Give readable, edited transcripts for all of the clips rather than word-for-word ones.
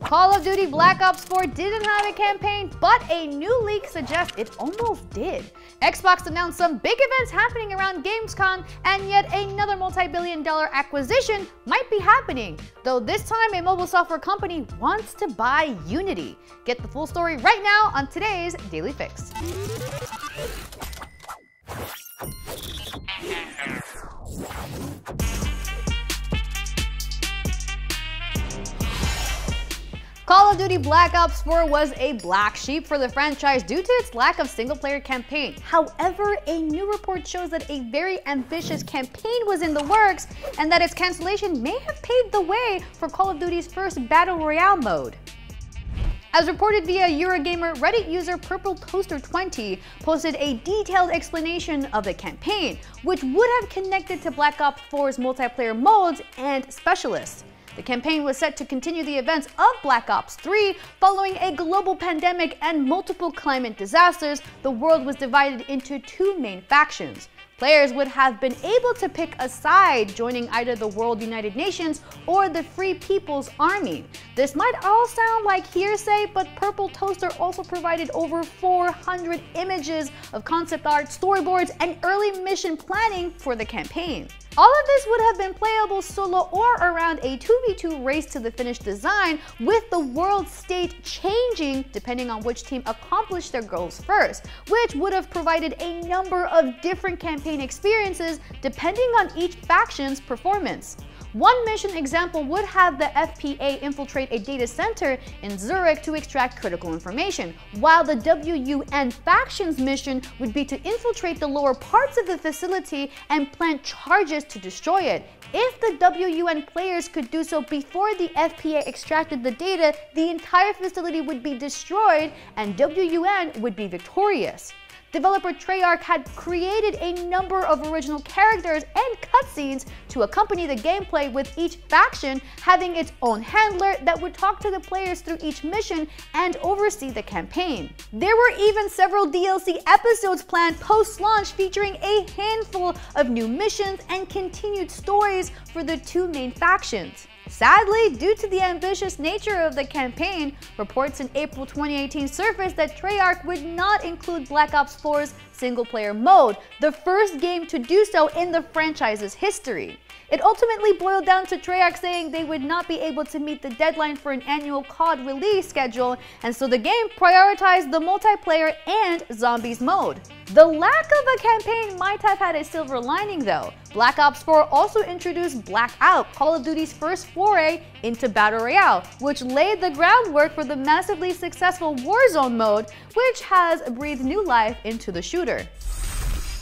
Call of Duty Black Ops 4 didn't have a campaign, but a new leak suggests it almost did. Xbox announced some big events happening around Gamescom, and yet another multi-billion-dollar acquisition might be happening, though this time a mobile software company wants to buy Unity. Get the full story right now on today's Daily Fix. Call of Duty Black Ops 4 was a black sheep for the franchise due to its lack of single-player campaign. However, a new report shows that a very ambitious campaign was in the works and that its cancellation may have paved the way for Call of Duty's first Battle Royale mode. As reported via Eurogamer, Reddit user PurpleToaster20 posted a detailed explanation of the campaign, which would have connected to Black Ops 4's multiplayer modes and specialists. The campaign was set to continue the events of Black Ops 3. Following a global pandemic and multiple climate disasters, the world was divided into two main factions. Players would have been able to pick a side, joining either the World United Nations or the Free People's Army. This might all sound like hearsay, but Purple Toaster also provided over 400 images of concept art, storyboards, and early mission planning for the campaign. All of this would have been playable solo or around a 2v2 race to the finish design, with the world state changing depending on which team accomplished their goals first, which would have provided a number of different campaign experiences depending on each faction's performance. One mission example would have the FPA infiltrate a data center in Zurich to extract critical information, while the WUN faction's mission would be to infiltrate the lower parts of the facility and plant charges to destroy it. If the WUN players could do so before the FPA extracted the data, the entire facility would be destroyed and WUN would be victorious. Developer Treyarch had created a number of original characters and cutscenes to accompany the gameplay, with each faction having its own handler that would talk to the players through each mission and oversee the campaign. There were even several DLC episodes planned post-launch featuring a handful of new missions and continued stories for the two main factions. Sadly, due to the ambitious nature of the campaign, reports in April 2018 surfaced that Treyarch would not include Black Ops 4's single-player mode, the first game to do so in the franchise's history. It ultimately boiled down to Treyarch saying they would not be able to meet the deadline for an annual COD release schedule, and so the game prioritized the multiplayer and zombies mode. The lack of a campaign might have had a silver lining though. Black Ops 4 also introduced Blackout, Call of Duty's first foray into Battle Royale, which laid the groundwork for the massively successful Warzone mode, which has breathed new life into the shooter.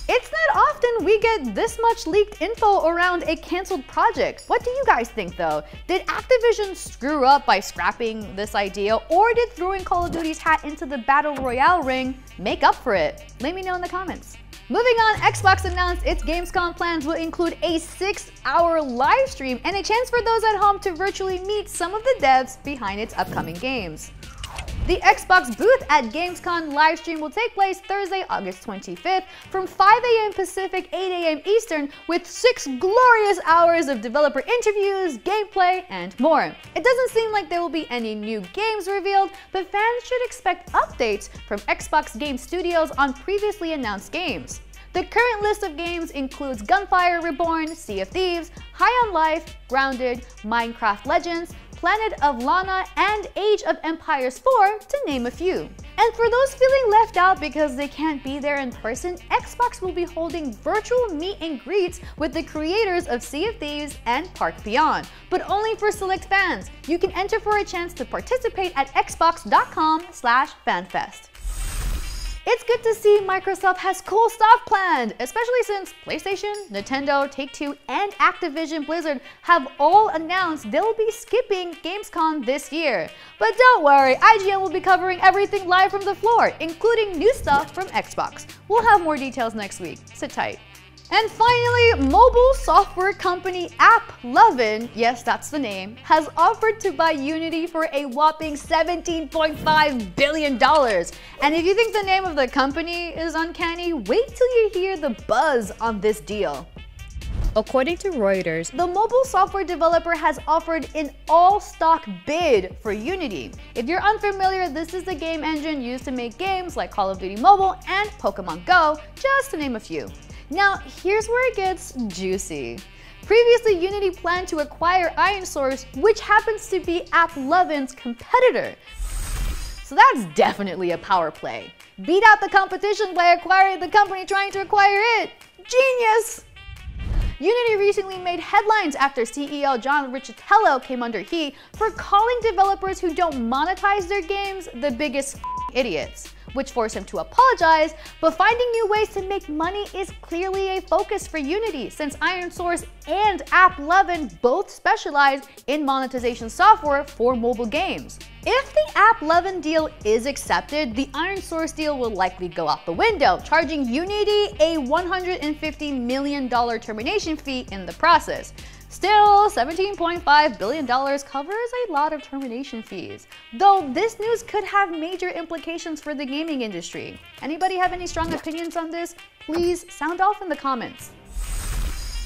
It's not often we get this much leaked info around a cancelled project. What do you guys think though? Did Activision screw up by scrapping this idea, or did throwing Call of Duty's hat into the Battle Royale ring make up for it? Let me know in the comments. Moving on, Xbox announced its Gamescom plans will include a 6-hour live stream and a chance for those at home to virtually meet some of the devs behind its upcoming games. The Xbox booth at Gamescom livestream will take place Thursday, August 25th from 5 a.m. Pacific, 8 a.m. Eastern, with 6 glorious hours of developer interviews, gameplay, and more. It doesn't seem like there will be any new games revealed, but fans should expect updates from Xbox Game Studios on previously announced games. The current list of games includes Gunfire Reborn, Sea of Thieves, High on Life, Grounded, Minecraft Legends, Planet of Lana, and Age of Empires 4, to name a few. And for those feeling left out because they can't be there in person, Xbox will be holding virtual meet and greets with the creators of Sea of Thieves and Park Beyond, but only for select fans. You can enter for a chance to participate at xbox.com/fanfest. It's good to see Microsoft has cool stuff planned, especially since PlayStation, Nintendo, Take-Two, and Activision Blizzard have all announced they'll be skipping Gamescom this year. But don't worry, IGN will be covering everything live from the floor, including new stuff from Xbox. We'll have more details next week. Sit tight. And finally, mobile software company AppLovin, yes that's the name, has offered to buy Unity for a whopping $17.5 billion. And if you think the name of the company is uncanny, wait till you hear the buzz on this deal. According to Reuters, the mobile software developer has offered an all-stock bid for Unity. If you're unfamiliar, this is the game engine used to make games like Call of Duty Mobile and Pokemon Go, just to name a few. Now, here's where it gets juicy. Previously, Unity planned to acquire ironSource, which happens to be AppLovin's competitor. So that's definitely a power play. Beat out the competition by acquiring the company trying to acquire it. Genius! Unity recently made headlines after CEO John Riccitiello came under heat for calling developers who don't monetize their games the biggest idiots, which forced him to apologize, but finding new ways to make money is clearly a focus for Unity, since ironSource and AppLovin both specialize in monetization software for mobile games. If the AppLovin deal is accepted, the ironSource deal will likely go out the window, charging Unity a $150 million termination fee in the process. Still, $17.5 billion covers a lot of termination fees. Though this news could have major implications for the gaming industry. Anybody have any strong opinions on this? Please sound off in the comments.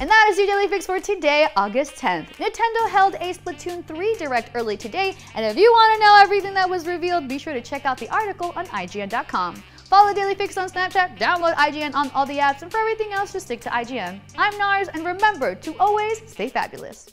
And that is your Daily Fix for today, August 10th. Nintendo held a Splatoon 3 Direct early today, and if you want to know everything that was revealed, be sure to check out the article on IGN.com. Follow Daily Fix on Snapchat, download IGN on all the apps, and for everything else, just stick to IGN. I'm Nars, and remember to always stay fabulous.